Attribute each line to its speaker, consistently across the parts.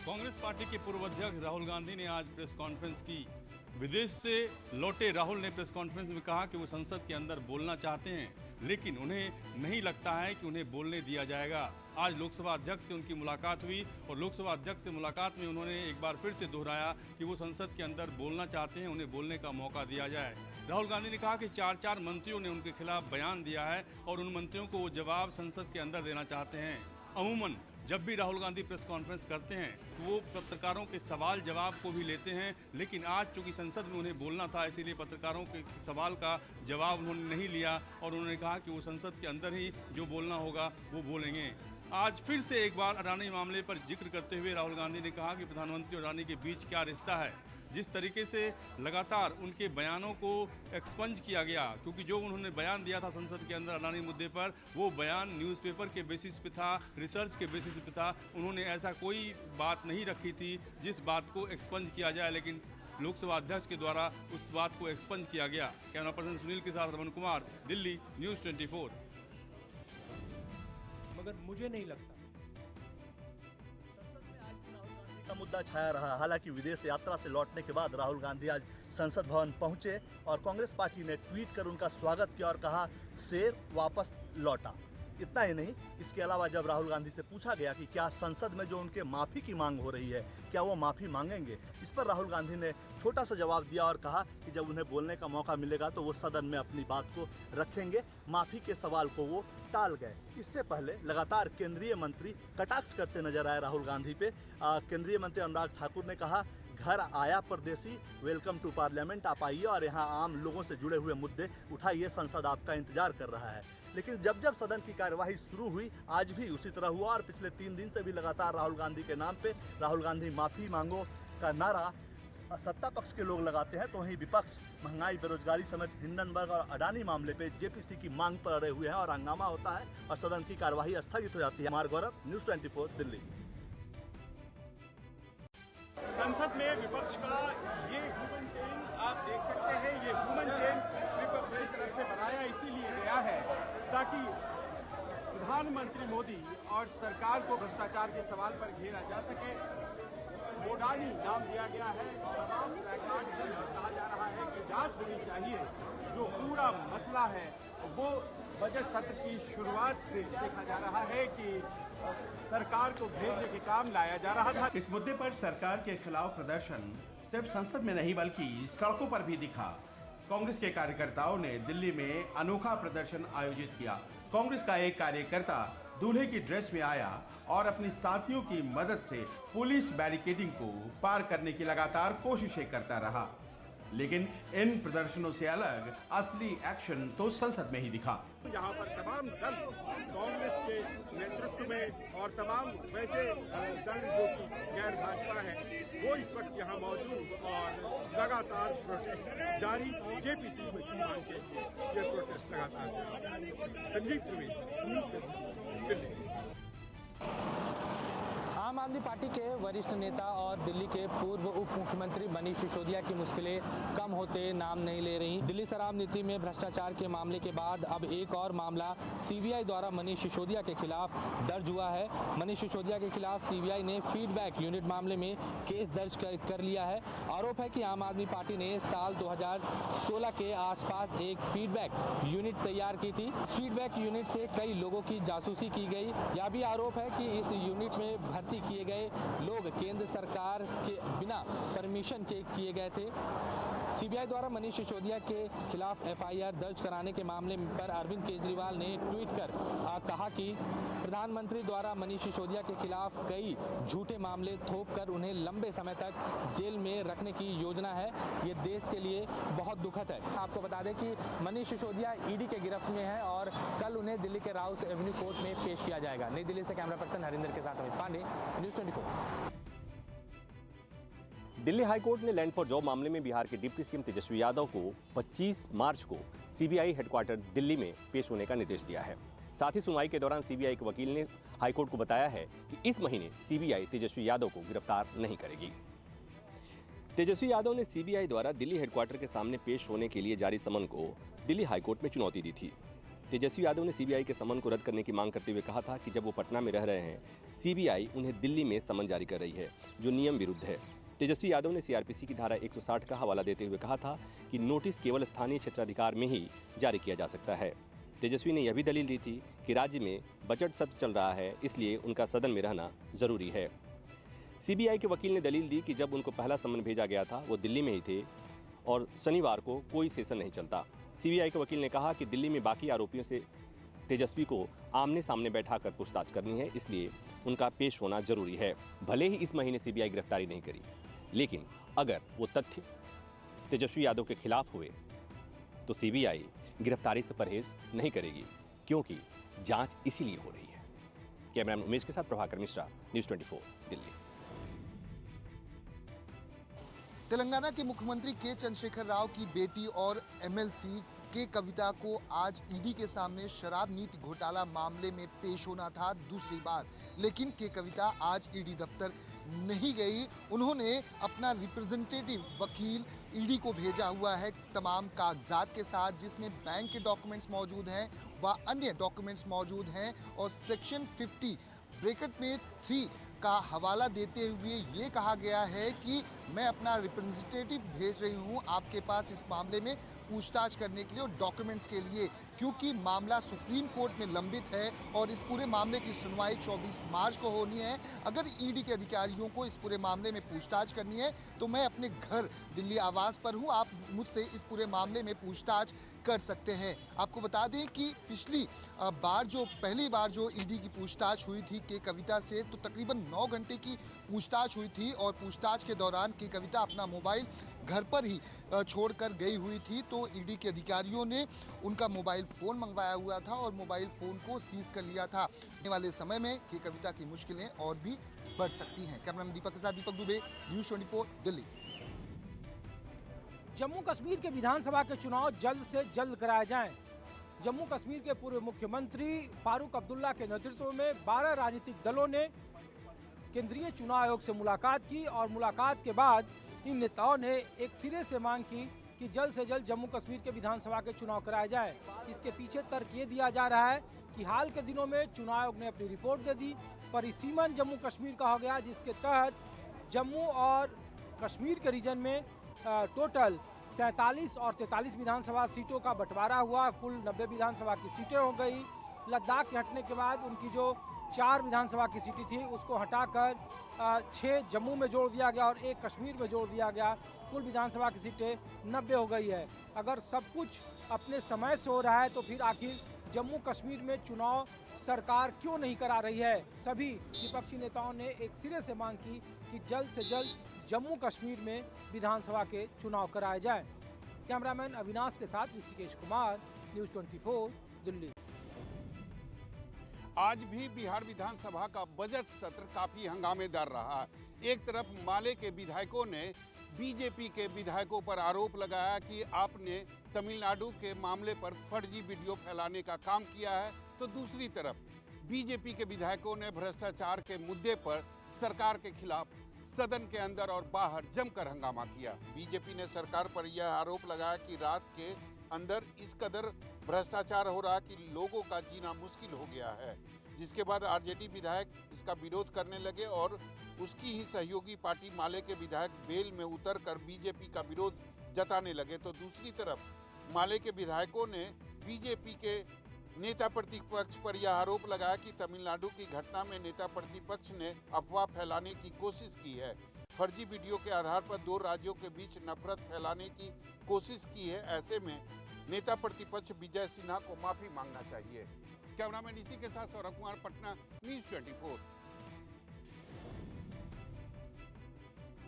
Speaker 1: Congress party के पूर्व अध्यक्ष राहुल गांधी ने आज प्रेस कॉन्फ्रेंस की। विदेश से लौटे राहुल ने प्रेस कॉन्फ्रेंस में कहा कि वो संसद के अंदर बोलना चाहते हैं, लेकिन उन्हें नहीं लगता है कि उन्हें बोलने दिया जाएगा। आज लोकसभा अध्यक्ष से उनकी मुलाकात हुई और लोकसभा अध्यक्ष से मुलाकात में उन्होंने एक बार फिर से दोहराया कि वो संसद के अंदर बोलना चाहते हैं, उन्हें बोलने का मौका दिया जाए। राहुल गांधी ने कहा कि 4 मंत्रियों ने उनके खिलाफ बयान दिया है और उन मंत्रियों को वो जवाब संसद के अंदर देना चाहते हैं। अमूमन जब भी राहुल गांधी प्रेस कॉन्फ्रेंस करते हैं तो वो पत्रकारों के सवाल जवाब को भी लेते हैं, लेकिन आज चूंकि संसद में उन्हें बोलना था, इसीलिए पत्रकारों के सवाल का जवाब उन्होंने नहीं लिया और उन्होंने कहा कि वो संसद के अंदर ही जो बोलना होगा वो बोलेंगे। आज फिर से एक बार अडानी मामले पर जिक्र करते हुए राहुल गांधी ने कहा कि प्रधानमंत्री और अडानी के बीच क्या रिश्ता है। जिस तरीके से लगातार उनके बयानों को एक्सपंज किया गया, क्योंकि जो उन्होंने बयान दिया था संसद के अंदर अडानी मुद्दे पर, वो बयान न्यूज़पेपर के बेसिस पे था, रिसर्च के बेसिस पे था। उन्होंने ऐसा कोई बात नहीं रखी थी जिस बात को एक्सपंज किया जाए, लेकिन लोकसभा अध्यक्ष के द्वारा उस बात को एक्सपंज किया गया। कैमरा पर्सन सुनील के साथ रमन कुमार, दिल्ली, न्यूज़ 24।
Speaker 2: मगर मुझे नहीं लगता
Speaker 3: का मुद्दा छाया रहा। हालांकि विदेश यात्रा से लौटने के बाद राहुल गांधी आज संसद भवन पहुंचे और कांग्रेस पार्टी ने ट्वीट कर उनका स्वागत किया और कहा शेर वापस लौटा। इतना ही नहीं, इसके अलावा जब राहुल गांधी से पूछा गया कि क्या संसद में जो उनके माफ़ी की मांग हो रही है क्या वो माफ़ी मांगेंगे, इस पर राहुल गांधी ने छोटा सा जवाब दिया और कहा कि जब उन्हें बोलने का मौका मिलेगा तो वो सदन में अपनी बात को रखेंगे। माफ़ी के सवाल को वो टाल गए। इससे पहले लगातार केंद्रीय मंत्री कटाक्ष करते नजर आए राहुल गांधी पे। केंद्रीय मंत्री अनुराग ठाकुर ने कहा, घर आया परदेसी, वेलकम टू पार्लियामेंट, आप आइए और यहाँ आम लोगों से जुड़े हुए मुद्दे उठाइए, संसद आपका इंतजार कर रहा है। लेकिन जब जब सदन की कार्यवाही शुरू हुई आज भी उसी तरह हुआ और पिछले 3 दिन से भी लगातार राहुल गांधी के नाम पे राहुल गांधी माफ़ी मांगो का नारा सत्ता पक्ष के लोग लगाते हैं, तो वहीं विपक्ष महंगाई, बेरोजगारी समेत हिंडनबर्ग और अडानी मामले पे जेपीसी की मांग पर अड़े हुए हैं और हंगामा होता है और सदन की कार्यवाही स्थगित हो जाती है। हमारे गौरव, न्यूज़ 24, दिल्ली।
Speaker 4: संसद में विपक्ष का ये ह्यूमन चेन आप देख सकते हैं, ये ह्यूमन चेन विपक्ष की तरफ से बनाया इसीलिए गया है ताकि प्रधानमंत्री मोदी और सरकार को भ्रष्टाचार के सवाल पर घेरा जा सके। मोडानी नाम दिया गया है, तमाम रिकॉर्ड कहा जा रहा है कि जांच होनी चाहिए। जो पूरा मसला है वो बजट सत्र की शुरुआत से देखा जा रहा है कि सरकार को घेरने के काम लाया जा रहा था।
Speaker 5: इस मुद्दे पर सरकार के खिलाफ प्रदर्शन सिर्फ संसद में नहीं बल्कि सड़कों पर भी दिखा। कांग्रेस के कार्यकर्ताओं ने दिल्ली में अनोखा प्रदर्शन आयोजित किया। कांग्रेस का एक कार्यकर्ता दूल्हे की ड्रेस में आया और अपने साथियों की मदद से पुलिस बैरिकेडिंग को पार करने की लगातार कोशिशें करता रहा, लेकिन इन प्रदर्शनों से अलग असली एक्शन तो संसद में ही दिखा।
Speaker 4: यहाँ पर तमाम दल कांग्रेस के नेतृत्व में और तमाम वैसे दल जो कि गैर भाजपा है वो इस वक्त यहाँ मौजूद और लगातार प्रोटेस्ट जारी। जेपीसी की मांग के लिए ये प्रोटेस्ट लगातार जारी। संजीव त्रिवेदी, न्यूज़ 24, दिल्ली।
Speaker 2: आम आदमी पार्टी के वरिष्ठ नेता और दिल्ली के पूर्व उप मुख्यमंत्री मनीष सिसोदिया की मुश्किलें कम होते नाम नहीं ले रही। दिल्ली शराब नीति में भ्रष्टाचार के मामले के बाद अब एक और मामला सीबीआई द्वारा मनीष सिसोदिया के खिलाफ दर्ज हुआ है। मनीष सिसोदिया के खिलाफ सीबीआई ने फीडबैक यूनिट मामले में केस दर्ज कर लिया है। आरोप है कि आम आदमी पार्टी ने साल 2016 के आसपास एक फीडबैक यूनिट तैयार की थी। फीडबैक यूनिट से कई लोगों की जासूसी की गई। यह भी आरोप है कि इस यूनिट में भर्ती किए गए लोग केंद्र सरकार के बिना परमिशन के किए गए थे। सीबीआई द्वारा मनीष सिसोदिया के खिलाफ एफआईआर दर्ज कराने के मामले पर अरविंद केजरीवाल ने ट्वीट कर कहा कि प्रधानमंत्री द्वारा मनीष सिसोदिया के खिलाफ कई झूठे मामले थोपकर उन्हें लंबे समय तक जेल में रखने की योजना है। ये देश के लिए बहुत दुखद है। आपको बता दें कि मनीष सिसोदिया ईडी के गिरफ्त में है और कल उन्हें दिल्ली के राउस एवेन्यू कोर्ट में पेश किया जाएगा। नई दिल्ली से कैमरा पर्सन हरिंदर के साथ अमित पांडे, न्यूज़ 24।
Speaker 6: दिल्ली हाईकोर्ट ने लैंड फॉर जॉब मामले में बिहार के डिप्टी सीएम तेजस्वी यादव को 25 मार्च को सीबीआई हेडक्वार्टर दिल्ली में पेश होने का निर्देश दिया है। साथ ही सुनवाई के दौरान सीबीआई के वकील ने हाईकोर्ट को बताया है कि इस महीने सीबीआई तेजस्वी यादव को गिरफ्तार नहीं करेगी। तेजस्वी यादव ने सीबीआई द्वारा दिल्ली हेडक्वार्टर के सामने पेश होने के लिए जारी समन को दिल्ली हाईकोर्ट में चुनौती दी थी। तेजस्वी यादव ने सीबीआई के समन को रद्द करने की मांग करते हुए कहा था कि जब वो पटना में रह रहे हैं, सीबीआई उन्हें दिल्ली में समन जारी कर रही है, जो नियम विरुद्ध है। तेजस्वी यादव ने सीआरपीसी की धारा 160 का हवाला देते हुए कहा था कि नोटिस केवल स्थानीय क्षेत्राधिकार में ही जारी किया जा सकता है। तेजस्वी ने यह भी दलील दी थी कि राज्य में बजट सत्र चल रहा है, इसलिए उनका सदन में रहना जरूरी है। सीबीआई के वकील ने दलील दी कि जब उनको पहला समन भेजा गया था वो दिल्ली में ही थे और शनिवार को कोई सेशन नहीं चलता। सीबीआई के वकील ने कहा कि दिल्ली में बाकी आरोपियों से तेजस्वी को आमने सामने बैठाकर पूछताछ करनी है, इसलिए उनका पेश होना जरूरी है। भले ही इस महीने सीबीआई गिरफ्तारी नहीं करी, लेकिन अगर वो तथ्य तेजस्वी यादव के खिलाफ हुए तो सीबीआई गिरफ्तारी से परहेज नहीं करेगी, क्योंकि जांच इसीलिए हो रही है। कैमरामैन उमेश के साथ प्रभाकर मिश्रा, न्यूज़ 24 दिल्ली।
Speaker 7: तेलंगाना के मुख्यमंत्री के चंद्रशेखर राव की बेटी और एमएलसी के कविता को आज ईडी के सामने शराब नीति घोटाला मामले में पेश होना था दूसरी बार, लेकिन के कविता आज ईडी दफ्तर नहीं गई। उन्होंने अपना रिप्रेजेंटेटिव वकील ईडी को भेजा हुआ है तमाम कागजात के साथ, जिसमें बैंक के डॉक्यूमेंट्स मौजूद हैं व अन्य डॉक्यूमेंट्स मौजूद हैं और सेक्शन 50 ब्रैकेट में 3 का हवाला देते हुए ये कहा गया है कि मैं अपना रिप्रेजेंटेटिव भेज रही हूँ आपके पास इस मामले में पूछताछ करने के लिए और डॉक्यूमेंट्स के लिए, क्योंकि मामला सुप्रीम कोर्ट में लंबित है और इस पूरे मामले की सुनवाई 24 मार्च को होनी है। अगर ईडी के अधिकारियों को इस पूरे मामले में पूछताछ करनी है तो मैं अपने घर दिल्ली आवास पर हूँ, आप मुझसे इस पूरे मामले में पूछताछ कर सकते हैं। आपको बता दें कि पिछली पहली बार जो ईडी की पूछताछ हुई थी के कविता से, तो तकरीबन 9 घंटे की पूछताछ हुई थी और पूछताछ के दौरान के कविता अपना मोबाइल घर पर ही छोड़कर गई हुई थी। तो ईडी के अधिकारियों ने उनका मोबाइल फ़ोन मंगवाया हुआ था और मोबाइल फ़ोन को सीज कर लिया था। आने वाले समय में के कविता की मुश्किलें और भी बढ़ सकती हैं। कैमरामैन दीपक के साथ दीपक दुबे, न्यूज़ 24 दिल्ली।
Speaker 8: जम्मू कश्मीर के विधानसभा के चुनाव जल्द से जल्द कराए जाएं। जम्मू कश्मीर के पूर्व मुख्यमंत्री फारूक अब्दुल्ला के नेतृत्व में 12 राजनीतिक दलों ने केंद्रीय चुनाव आयोग से मुलाकात की और मुलाकात के बाद इन नेताओं ने एक सिरे से मांग की कि जल्द से जल्द जम्मू कश्मीर के विधानसभा के चुनाव कराए जाएं। इसके पीछे तर्क ये दिया जा रहा है कि हाल के दिनों में चुनाव आयोग ने अपनी रिपोर्ट दे दी, परिसीमन जम्मू कश्मीर का हो गया, जिसके तहत जम्मू और कश्मीर के रीजन में टोटल 47 और 43 विधानसभा सीटों का बंटवारा हुआ। कुल 90 विधानसभा की सीटें हो गई। लद्दाख के हटने के बाद उनकी जो 4 विधानसभा की सीटें थी उसको हटाकर 6 जम्मू में जोड़ दिया गया और 1 कश्मीर में जोड़ दिया गया। कुल विधानसभा की सीटें 90 हो गई है। अगर सब कुछ अपने समय से हो रहा है तो फिर आखिर जम्मू कश्मीर में चुनाव सरकार क्यों नहीं करा रही है? सभी विपक्षी नेताओं ने एक सिरे से मांग की कि जल्द से जल्द जम्मू कश्मीर में विधानसभा के चुनाव कराए जाएं। कैमरामैन अविनाश के साथ ऋषिकेश कुमार, न्यूज़ 24 दिल्ली।
Speaker 9: आज भी बिहार विधानसभा का बजट सत्र काफी हंगामेदार रहा। एक तरफ माले के विधायकों ने बीजेपी के विधायकों पर आरोप लगाया कि आपने तमिलनाडु के मामले पर फर्जी वीडियो फैलाने का काम किया है, तो दूसरी तरफ बीजेपी के विधायकों ने भ्रष्टाचार के मुद्दे पर सरकार के खिलाफ सदन के अंदर और बाहर जमकर हंगामा किया। बीजेपी ने सरकार पर यह आरोप लगाया कि रात के अंदर इस कदर भ्रष्टाचार हो रहा कि लोगों का जीना मुश्किल हो गया है, जिसके बाद आरजेडी विधायक इसका विरोध करने लगे और उसकी ही सहयोगी पार्टी माले के विधायक बेल में उतरकर बीजेपी का विरोध जताने लगे। तो दूसरी तरफ माले के विधायकों ने बीजेपी के नेता प्रतिपक्ष पर यह आरोप लगाया कि तमिलनाडु की घटना में नेता प्रतिपक्ष ने अफवाह फैलाने की कोशिश की है, फर्जी वीडियो के आधार पर 2 राज्यों के बीच नफरत फैलाने की कोशिश की है। ऐसे में नेता प्रतिपक्ष विजय सिन्हा को माफी मांगना चाहिए। कैमरामैन इसी के साथ सौरभ कुमार, पटना, न्यूज़ 24।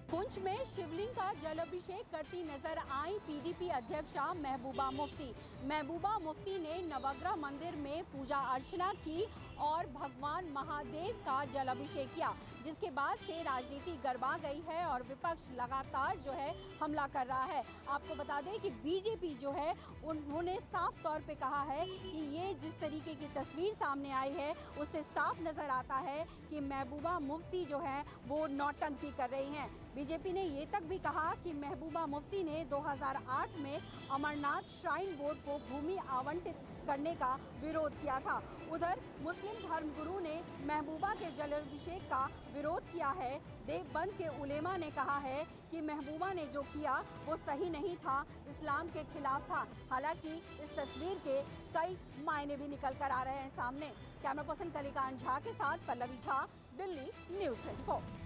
Speaker 10: पुंछ में शिवलिंग का जलाभिषेक करती नजर आई पीडीपी अध्यक्षा महबूबा मुफ्ती। महबूबा मुफ्ती ने नवग्रह मंदिर में पूजा अर्चना की और भगवान महादेव का जलाभिषेक किया, जिसके बाद से राजनीति गरमा गई है और विपक्ष लगातार जो है हमला कर रहा है। आपको बता दें कि बीजेपी जो है उन्होंने साफ तौर पे कहा है कि ये जिस तरीके की तस्वीर सामने आई है उससे साफ नजर आता है कि महबूबा मुफ्ती जो है वो नौटंकी कर रही हैं। बीजेपी ने ये तक भी कहा कि महबूबा मुफ्ती ने 2008 में अमरनाथ श्राइन बोर्ड को भूमि आवंटित करने का विरोध किया था। उधर मुस्लिम धर्मगुरु ने महबूबा के जलाभिषेक का विरोध किया है। देवबंद के उलेमा ने कहा है कि महबूबा ने जो किया वो सही नहीं था, इस्लाम के खिलाफ था। हालांकि इस तस्वीर के कई मायने भी निकल कर आ रहे हैं सामने। कैमरा पर्सन कलिकांत झा के साथ पल्लवी झा, दिल्ली, न्यूज़ 24।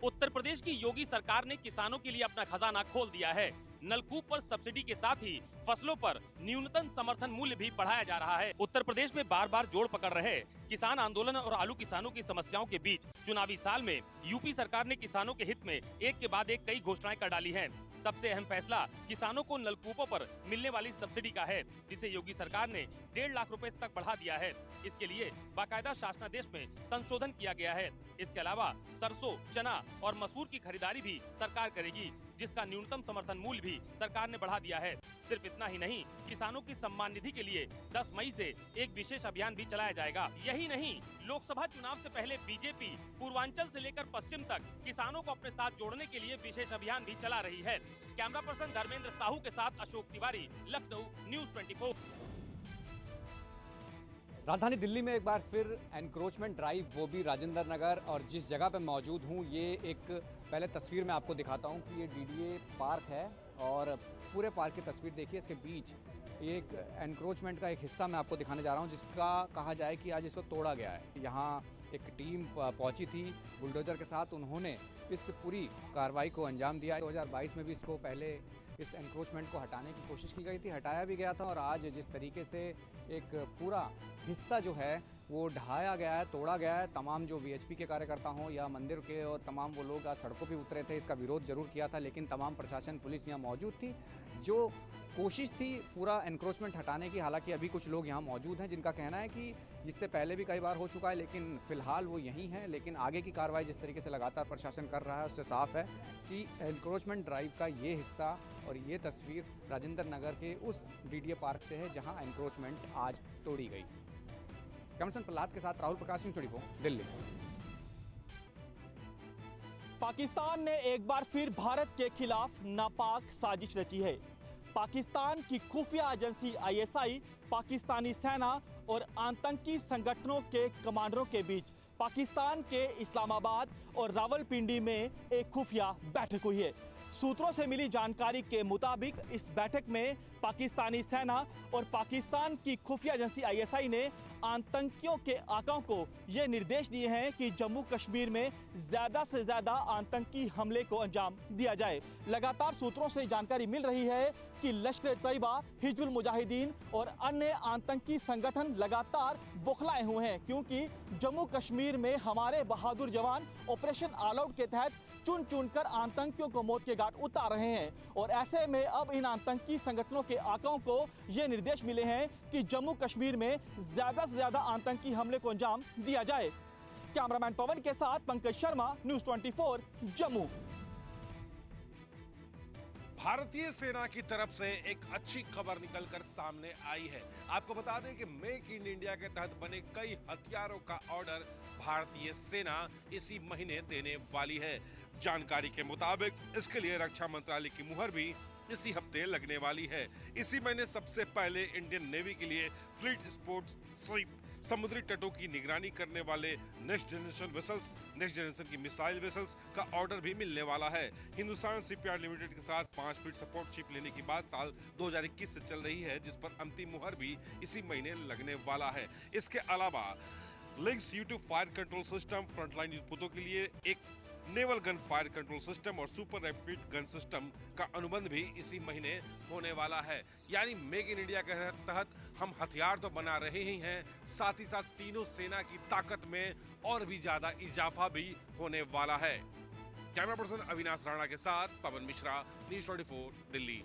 Speaker 11: उत्तर प्रदेश की योगी सरकार ने किसानों के लिए अपना खजाना खोल दिया है। नलकूप पर सब्सिडी के साथ ही फसलों पर न्यूनतम समर्थन मूल्य भी बढ़ाया जा रहा है। उत्तर प्रदेश में बार बार जोड़ पकड़ रहे किसान आंदोलन और आलू किसानों की समस्याओं के बीच चुनावी साल में यूपी सरकार ने किसानों के हित में एक के बाद एक कई घोषणाएं कर डाली हैं। सबसे अहम फैसला किसानों को नलकूपों पर मिलने वाली सब्सिडी का है, जिसे योगी सरकार ने 1.5 लाख रुपए तक बढ़ा दिया है। इसके लिए बाकायदा शासनादेश में संशोधन किया गया है। इसके अलावा सरसों, चना और मसूर की खरीदारी भी सरकार करेगी, जिसका न्यूनतम समर्थन मूल्य भी सरकार ने बढ़ा दिया है। सिर्फ इतना ही नहीं, किसानों की सम्मान निधि के लिए 10 मई से एक विशेष अभियान भी चलाया जाएगा। यही नहीं, लोकसभा चुनाव से पहले बीजेपी पूर्वांचल से लेकर पश्चिम तक किसानों को अपने साथ जोड़ने के लिए विशेष अभियान भी चला रही है। कैमरा पर्सन धर्मेंद्र साहू के साथ अशोक तिवारी, लखनऊ, न्यूज़ 24।
Speaker 12: राजधानी दिल्ली में एक बार फिर एनक्रोचमेंट ड्राइव, वो भी राजेंद्र नगर, और जिस जगह पे मौजूद हूँ ये एक पहले तस्वीर में आपको दिखाता हूँ कि ये डीडीए पार्क है और पूरे पार्क की तस्वीर देखिए। इसके बीच एक एनक्रोचमेंट का एक हिस्सा मैं आपको दिखाने जा रहा हूँ, जिसका कहा जाए कि आज इसको तोड़ा गया है। यहाँ एक टीम पहुँची थी बुलडोजर के साथ, उन्होंने इस पूरी कार्रवाई को अंजाम दिया। 2022 में भी इसको पहले इस एनक्रोचमेंट को हटाने की कोशिश की गई थी, हटाया भी गया था, और आज जिस तरीके से एक पूरा हिस्सा जो है वो ढहाया गया है, तोड़ा गया है। तमाम जो वीएचपी के कार्यकर्ता हों या मंदिर के और तमाम वो लोग आज सड़कों पे उतरे थे, इसका विरोध जरूर किया था, लेकिन तमाम प्रशासन, पुलिस यहाँ मौजूद थी। जो कोशिश थी पूरा एनक्रोचमेंट हटाने की, हालांकि अभी कुछ लोग यहाँ मौजूद हैं जिनका कहना है कि इससे पहले भी कई बार हो चुका है, लेकिन फिलहाल वो यहीं हैं। लेकिन आगे की कार्रवाई जिस तरीके से लगातार प्रशासन कर रहा है, उससे साफ है कि एनक्रोचमेंट ड्राइव का ये हिस्सा और ये तस्वीर राजेंद्र नगर के उस डीडीए पार्क से है जहाँ एनक्रोचमेंट आज तोड़ी गई। कैमरामैन प्रहलाद के साथ राहुल प्रकाश, न्यूज़ 24, दिल्ली।
Speaker 13: पाकिस्तान ने एक बार फिर भारत के खिलाफ नापाक साजिश रची है। पाकिस्तान की खुफिया एजेंसी आईएसआई, पाकिस्तानी सेना और आतंकी संगठनों के कमांडरों के बीच पाकिस्तान के इस्लामाबाद और रावलपिंडी में एक खुफिया बैठक हुई है। सूत्रों से मिली जानकारी के मुताबिक इस बैठक में पाकिस्तानी सेना और पाकिस्तान की खुफिया एजेंसी आईएसआई ने आतंकियों के आकाओं को ये निर्देश दिए हैं कि जम्मू कश्मीर में ज़्यादा से ज़्यादा आतंकी हमले को अंजाम दिया जाए। लगातार सूत्रों से जानकारी मिल रही है कि लश्कर-ए-तैयबा, हिजबुल मुजाहिदीन और अन्य आतंकी संगठन लगातार बौखलाए हुए हैं, क्योंकि जम्मू कश्मीर में हमारे बहादुर जवान ऑपरेशन ऑल आउट के तहत चुन चुनकर आतंकियों को मौत के घाट उतार रहे हैं। और ऐसे में अब इन आतंकी संगठनों के आकाओं को ये निर्देश मिले हैं कि जम्मू कश्मीर में ज़्यादा से ज़्यादा आतंकी हमले को अंजाम दिया जाए। कैमरामैन पवन के साथ पंकज शर्मा, न्यूज़ 24, जम्मू।
Speaker 14: भारतीय सेना की तरफ से एक अच्छी खबर निकलकर सामने आई है। आपको बता दें कि मेक इन इंडिया के तहत बने कई हथियारों का ऑर्डर भारतीय सेना इसी महीने देने वाली है। जानकारी के मुताबिक इसके लिए रक्षा मंत्रालय की मुहर भी इसी हफ्ते लगने वाली है। इसी महीने सबसे पहले इंडियन नेवी के लिए फ्लीट स्पोर्ट्स शिप, समुद्री तटों की निगरानी करने वाले next generation vessels, next generation की मिसाइल वेसल्स का ऑर्डर भी मिलने वाला है। हिंदुस्तान शिपयार्ड लिमिटेड के साथ 5 फीट सपोर्ट शिप लेने की बात साल 2021 से चल रही है, जिस पर अंतिम मुहर भी इसी महीने लगने वाला है। इसके अलावा Lynx U2 fire control system, frontline युद्धपोतों के लिए एक naval gun fire control system और सुपर रैपिड गन सिस्टम का अनुबंध भी इसी महीने होने वाला है। यानी मेक इन इंडिया के तहत हम हथियार तो बना रहे ही हैं, साथ ही साथ तीनों सेना की ताकत में और भी ज्यादा इजाफा भी होने वाला है। कैमरा पर्सन अविनाश राणा के साथ पवन मिश्रा, न्यूज़ 24, दिल्ली।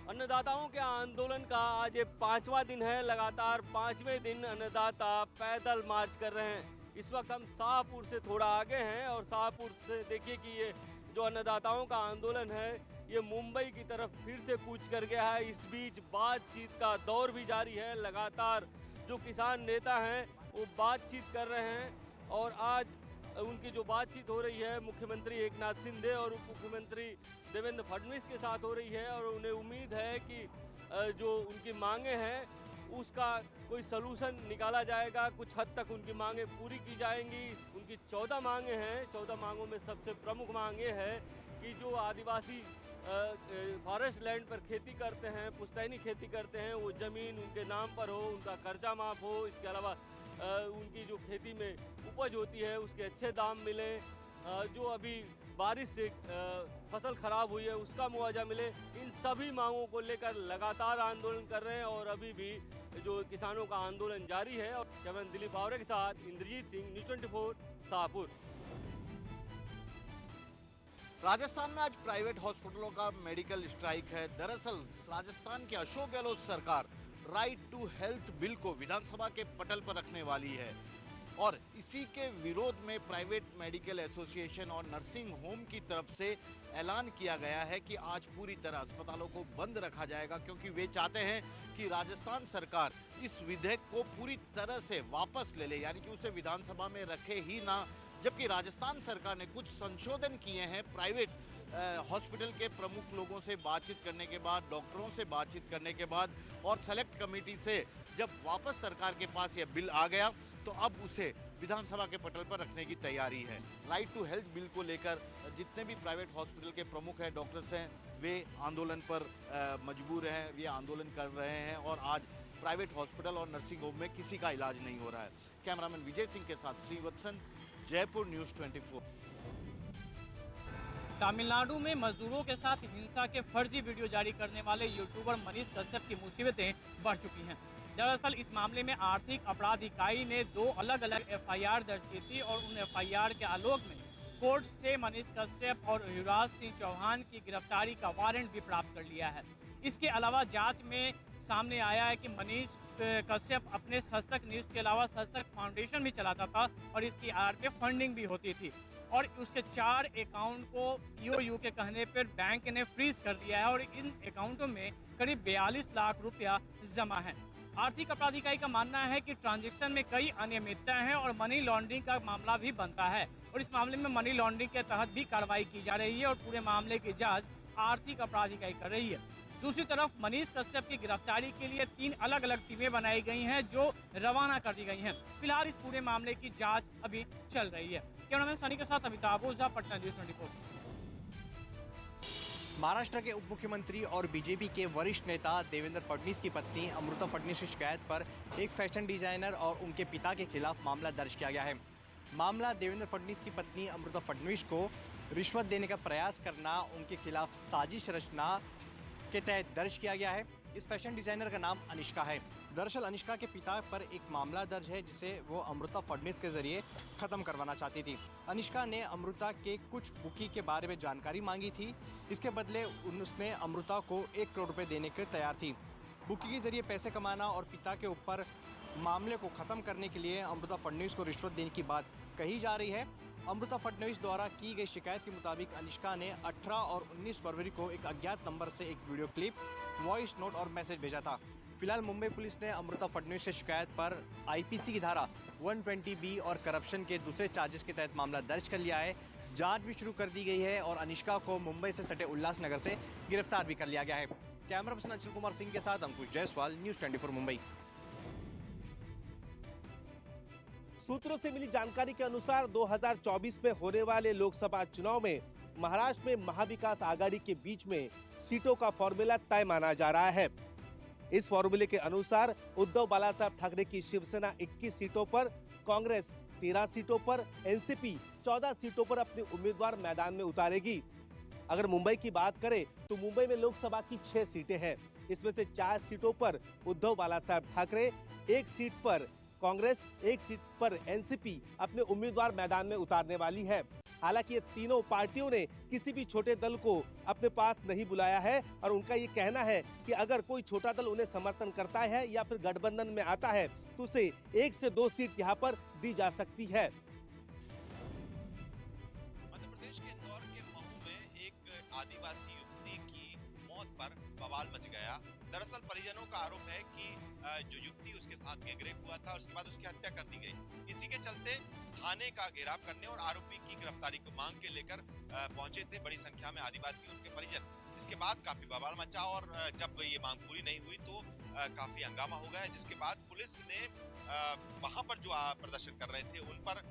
Speaker 15: अन्नदाताओं के आंदोलन का आज 5वां दिन है। लगातार 5वें दिन अन्नदाता पैदल मार्च कर रहे हैं। इस वक्त हम शाहपुर से थोड़ा आगे हैं और शाहपुर से देखिए कि ये जो अन्नदाताओं का आंदोलन है ये मुंबई की तरफ फिर से कूच कर गया है। इस बीच बातचीत का दौर भी जारी है। लगातार जो किसान नेता हैं वो बातचीत कर रहे हैं और आज उनकी जो बातचीत हो रही है मुख्यमंत्री एकनाथ शिंदे और उप मुख्यमंत्री देवेंद्र फडणवीस के साथ हो रही है और उन्हें उम्मीद है कि जो उनकी मांगे हैं उसका कोई सलूशन निकाला जाएगा। कुछ हद तक उनकी मांगे पूरी की जाएंगी। उनकी 14 मांगे हैं। 14 मांगों में सबसे प्रमुख मांग ये है कि जो आदिवासी फॉरेस्ट लैंड पर खेती करते हैं, पुश्तैनी खेती करते हैं, वो ज़मीन उनके नाम पर हो, उनका कर्जा माफ़ हो। इसके अलावा उनकी जो खेती में उपज होती है उसके अच्छे दाम मिले। जो अभी बारिश से फसल खराब हुई है उसका मुआवजा मिले। इन सभी मांगों को लेकर लगातार आंदोलन कर रहे हैं और अभी भी जो किसानों का आंदोलन जारी है। और कैमरामैन दिलीप बावरे के साथ इंद्रजीत सिंह, न्यूज़ 24 शाहपुर।
Speaker 3: राजस्थान में आज प्राइवेट हॉस्पिटलों का मेडिकल स्ट्राइक है। दरअसल राजस्थान की अशोक गहलोत सरकार राइट टू हेल्थ बिल को विधानसभा के पटल पर रखने वाली है और इसी के विरोध में प्राइवेट मेडिकल एसोसिएशन और नर्सिंग होम की तरफ से ऐलान किया गया है कि आज पूरी तरह अस्पतालों को बंद रखा जाएगा, क्योंकि वे चाहते हैं कि राजस्थान सरकार इस विधेयक को पूरी तरह से वापस ले ले, यानी कि उसे विधानसभा में रखे ही ना। जबकि राजस्थान सरकार ने कुछ संशोधन किए हैं प्राइवेट हॉस्पिटल के प्रमुख लोगों से बातचीत करने के बाद, डॉक्टरों से बातचीत करने के बाद और सेलेक्ट कमेटी से जब वापस सरकार के पास यह बिल आ गया तो अब उसे विधानसभा के पटल पर रखने की तैयारी है। राइट टू हेल्थ बिल को लेकर जितने भी प्राइवेट हॉस्पिटल के प्रमुख हैं, डॉक्टर्स हैं, वे आंदोलन पर मजबूर हैं, वे आंदोलन कर रहे हैं और आज प्राइवेट हॉस्पिटल और नर्सिंग होम में किसी का इलाज नहीं हो रहा है। कैमरामैन विजय सिंह के साथ श्रीवत्सन, जयपुर, न्यूज़ 24।
Speaker 16: तमिलनाडु में मजदूरों के साथ हिंसा के फर्जी वीडियो जारी करने वाले यूट्यूबर मनीष कश्यप की मुसीबतें बढ़ चुकी हैं। दरअसल इस मामले में आर्थिक अपराध इकाई ने 2 अलग अलग एफआईआर दर्ज की थी और उन एफआईआर के आलोक में कोर्ट से मनीष कश्यप और युवराज सिंह चौहान की गिरफ्तारी का वारंट भी प्राप्त कर लिया है। इसके अलावा जांच में सामने आया है कि मनीष कश्यप अपने सस्तक न्यूज़ के अलावा सस्तक फाउंडेशन भी चलाता था और इसकी आड़ पे फंडिंग भी होती थी और उसके 4 अकाउंट को ईओयू के कहने पर बैंक ने फ्रीज कर दिया है और इन अकाउंटों में करीब 42 लाख रुपया जमा है। आर्थिक अपराध इकाई का मानना है कि ट्रांजैक्शन में कई अनियमितताएं हैं और मनी लॉन्ड्रिंग का मामला भी बनता है और इस मामले में मनी लॉन्ड्रिंग के तहत भी कार्रवाई की जा रही है और पूरे मामले की जांच आर्थिक अपराध इकाई कर रही है। दूसरी तरफ मनीष कश्यप की गिरफ्तारी के लिए 3 अलग अलग टीमें बनाई गई हैं जो रवाना कर दी गई हैं। फिलहाल इस पूरे मामले की जांच अभी चल रही है। कैमरामैन सनी के साथ अमिताभ ओझा, पटना न्यूज़ 24।
Speaker 13: महाराष्ट्र के उप मुख्यमंत्री और बीजेपी के वरिष्ठ नेता देवेंद्र फडणवीस की पत्नी अमृता फडणवीस की शिकायत पर एक फैशन डिजाइनर और उनके पिता के खिलाफ मामला दर्ज किया गया है। मामला देवेंद्र फडणवीस की पत्नी अमृता फडणवीस को रिश्वत देने का प्रयास करना, उनके खिलाफ साजिश रचना के तहत दर्ज किया गया है। इस फैशन डिजाइनर का नाम अनिष्का है। दरअसल अनिष्का के पिता पर एक मामला दर्ज है जिसे वो अमृता फडणवीस के जरिए खत्म करवाना चाहती थी। अनिष्का ने अमृता के कुछ बुकी के बारे में जानकारी मांगी थी। इसके बदले उसने अमृता को 1 करोड़ रुपए देने के तैयार थी। बुकी के जरिए पैसे कमाना और पिता के ऊपर मामले को खत्म करने के लिए अमृता फडणवीस को रिश्वत देने की बात कही जा रही है। अमृता फडणवीस द्वारा की गई शिकायत के मुताबिक अनिष्का ने 18 और 19 फरवरी को एक अज्ञात नंबर से एक वीडियो क्लिप, वॉइस नोट और मैसेज भेजा था। फिलहाल मुंबई पुलिस ने अमृता फडणवीस की शिकायत पर आईपीसी की धारा 120B और करप्शन के दूसरे चार्जेस के तहत मामला दर्ज कर लिया है। जांच भी शुरू कर दी गई है और अनिष्का को मुंबई से सटे उल्लासनगर से गिरफ्तार भी कर लिया गया है। कैमरा पर्सन अंशुल कुमार सिंह के साथ अंकुश जायसवाल, न्यूज़ 24 मुंबई।
Speaker 8: सूत्रों से मिली जानकारी के अनुसार 2024 में होने वाले लोकसभा चुनाव में महाराष्ट्र में महाविकास आघाड़ी के बीच में सीटों का फॉर्मूला तय माना जा रहा है। इस फॉर्मूले के अनुसार उद्धव बालासाहेब ठाकरे की शिवसेना 21 सीटों पर, कांग्रेस 13 सीटों पर, एनसीपी 14 सीटों पर अपने उम्मीदवार मैदान में उतारेगी। अगर मुंबई की बात करें तो मुंबई में लोकसभा की 6 सीटें हैं। इसमें से 4 सीटों पर उद्धव बालासाहेब ठाकरे, 1 सीट पर कांग्रेस, 1 सीट पर एनसीपी अपने उम्मीदवार मैदान में उतारने वाली है। हालांकि ये तीनों पार्टियों ने किसी भी छोटे दल को अपने पास नहीं बुलाया है और उनका ये कहना है कि अगर कोई छोटा दल उन्हें समर्थन करता है या फिर गठबंधन में आता है तो उसे 1 से 2 सीट यहाँ पर दी जा सकती है।
Speaker 17: मध्य प्रदेश के इंदौर के महू में एक आदिवासी युवती की मौत पर बवाल मच गया। दरअसल परिजनों का आरोप है कि जो युवती उसके साथ गैंगरेप हुआ था और उसके बाद उसकी हत्या कर दी गई। इसी के चलते थाने का घेराव करने और आरोपी की गिरफ्तारी को मांग के लेकर पहुंचे थे बड़ी संख्या में आदिवासी उनके परिजन। इसके बाद काफी बवाल मचा और जब ये मांग पूरी नहीं हुई तो काफी हंगामा हो गया, जिसके बाद पुलिस ने वहां पर जो प्रदर्शन कर रहे थे उन पर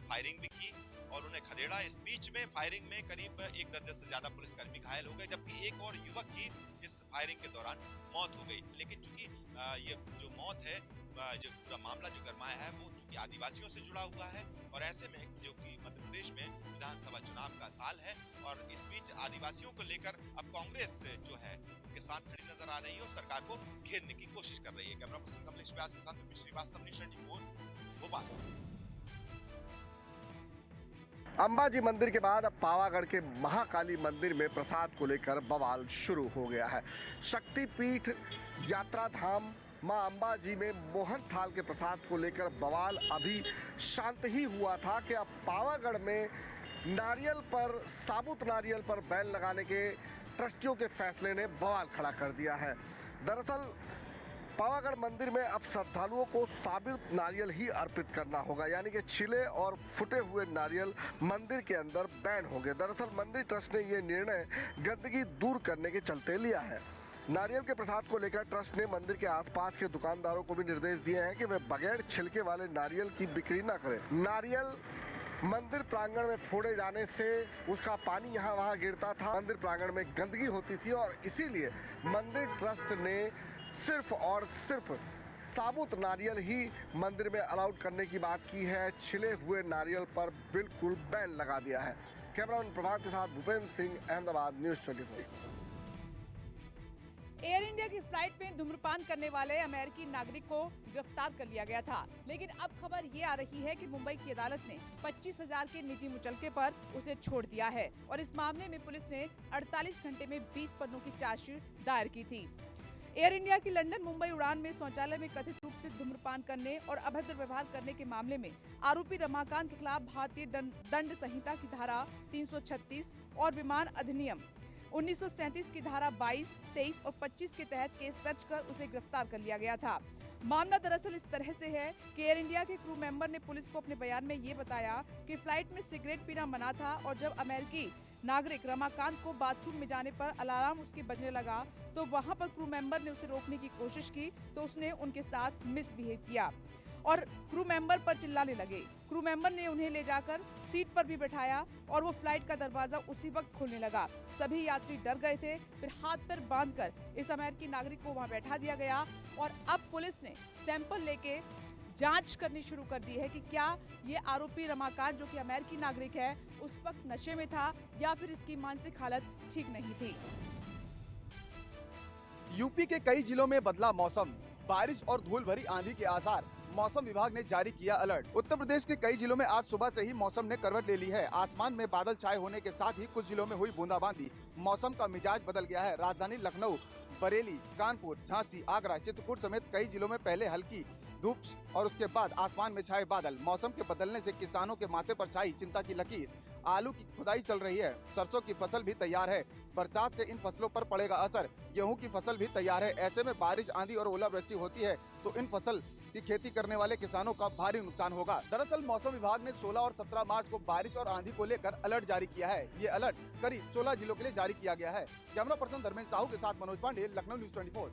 Speaker 17: फायरिंग भी की और उन्हें खदेड़ा। इस बीच में फायरिंग में करीब 1 दर्जन से ज्यादा पुलिसकर्मी घायल हो गए, जबकि एक और युवक की इस फायरिंग के दौरान मौत हो गई। लेकिन चूंकि ये जो मौत है, जो पूरा मामला जो गरमाया है वो चूंकि आदिवासियों से जुड़ा हुआ है और ऐसे में जो कि मध्य प्रदेश में विधानसभा चुनाव का साल है और इस बीच आदिवासियों को लेकर अब कांग्रेस जो है उनके साथ खड़ी नजर आ रही है और सरकार को घेरने की कोशिश कर रही है। कैमरा पर्सन कमलेश व्यास के साथ श्रीवास्तव, नेशन 24 भोपाल।
Speaker 18: अंबाजी मंदिर के बाद अब पावागढ़ के महाकाली मंदिर में प्रसाद को लेकर बवाल शुरू हो गया है। शक्तिपीठ यात्रा धाम मां अंबाजी में मोहन थाल के प्रसाद को लेकर बवाल अभी शांत ही हुआ था कि अब पावागढ़ में नारियल पर, साबुत नारियल पर बैन लगाने के ट्रस्टियों के फैसले ने बवाल खड़ा कर दिया है। दरअसल पावागढ़ मंदिर में अब श्रद्धालुओं को साबुत नारियल ही अर्पित करना होगा, यानी कि छिले और फुटे हुए नारियल मंदिर के अंदर बैन होंगे। दरअसल मंदिर ट्रस्ट ने ये निर्णय गंदगी दूर करने के चलते लिया है। नारियल के प्रसाद को लेकर ट्रस्ट ने मंदिर के आसपास के दुकानदारों को भी निर्देश दिए हैं कि वे बगैर छिलके वाले नारियल की बिक्री न करें। नारियल मंदिर प्रांगण में फोड़े जाने से उसका पानी यहाँ वहाँ गिरता था, मंदिर प्रांगण में गंदगी होती थी और इसीलिए मंदिर ट्रस्ट ने सिर्फ और सिर्फ साबुत नारियल ही मंदिर में अलाउड करने की बात की है। छिले हुए नारियल पर बिल्कुल बैन लगा दिया है। कैमरामैन प्रभात के साथ Bhupendra Singh, Ahmedabad, news 24।
Speaker 19: Air India की फ्लाइट में धूम्रपान करने वाले अमेरिकी नागरिक को गिरफ्तार कर लिया गया था, लेकिन अब खबर ये आ रही है कि मुंबई की अदालत ने 25,000 के निजी मुचलके पर उसे छोड़ दिया है और इस मामले में पुलिस ने 48 घंटे में 20 पन्नों की चार्जशीट दायर की थी। एयर इंडिया की लंदन मुंबई उड़ान में शौचालय में कथित रूप से धूम्रपान करने और अभद्र व्यवहार करने के मामले में आरोपी रमाकांत के खिलाफ भारतीय दंड संहिता की धारा 336 और विमान अधिनियम 1937 की धारा 22, 23 और 25 के तहत केस दर्ज कर उसे गिरफ्तार कर लिया गया था। मामला दरअसल इस तरह से है कि एयर इंडिया के क्रू मेंबर ने पुलिस को अपने बयान में ये बताया कि फ्लाइट में सिगरेट पीना मना था और जब अमेरिकी नागरिक रमाकांत को बाथरूम में जाने पर अलार्म उसके बजने लगा तो वहां पर क्रू मेंबर ने उसे रोकने की कोशिश की तो उसने उनके साथ मिसबिहेव किया और क्रू मेंबर पर चिल्लाने लगे। क्रू मेंबर ने उन्हें ले जाकर सीट पर भी बैठाया और वो फ्लाइट का दरवाजा उसी वक्त खोलने लगा। सभी यात्री डर गए थे, फिर हाथ पैर बांधकर इस अमेरिकी नागरिक को वहां बैठा दिया गया और अब पुलिस ने सैंपल लेके जांच करनी शुरू कर दी है कि क्या ये आरोपी रमाकांत जो कि अमेरिकी नागरिक है उस वक्त नशे में था या फिर इसकी मानसिक हालत ठीक नहीं थी।
Speaker 20: यूपी के कई जिलों में बदला मौसम, बारिश और धूल भरी आंधी के आसार, मौसम विभाग ने जारी किया अलर्ट। उत्तर प्रदेश के कई जिलों में आज सुबह से ही मौसम ने करवट ले ली है। आसमान में बादल छाए होने के साथ ही कुछ जिलों में हुई बूंदाबांदी, मौसम का मिजाज बदल गया है। राजधानी लखनऊ, बरेली, कानपुर, झांसी, आगरा, चित्रकूट समेत कई जिलों में पहले हल्की धूप और उसके बाद आसमान में छाए बादल। मौसम के बदलने से किसानों के माथे पर छाई चिंता की लकीर। आलू की खुदाई चल रही है, सरसों की फसल भी तैयार है। बरसात से इन फसलों पर पड़ेगा असर। गेहूं की फसल भी तैयार है। ऐसे में बारिश, आंधी और ओलावृष्टि होती है तो इन फसल की खेती करने वाले किसानों का भारी नुकसान होगा। दरअसल मौसम विभाग ने 16 और 17 मार्च को बारिश और आंधी को लेकर अलर्ट जारी किया है। ये अलर्ट करीब 16 जिलों के लिए जारी किया गया है। कैमरा पर्सन धर्मेंद्र साहू के साथ मनोज पांडे, लखनऊ न्यूज़ 24।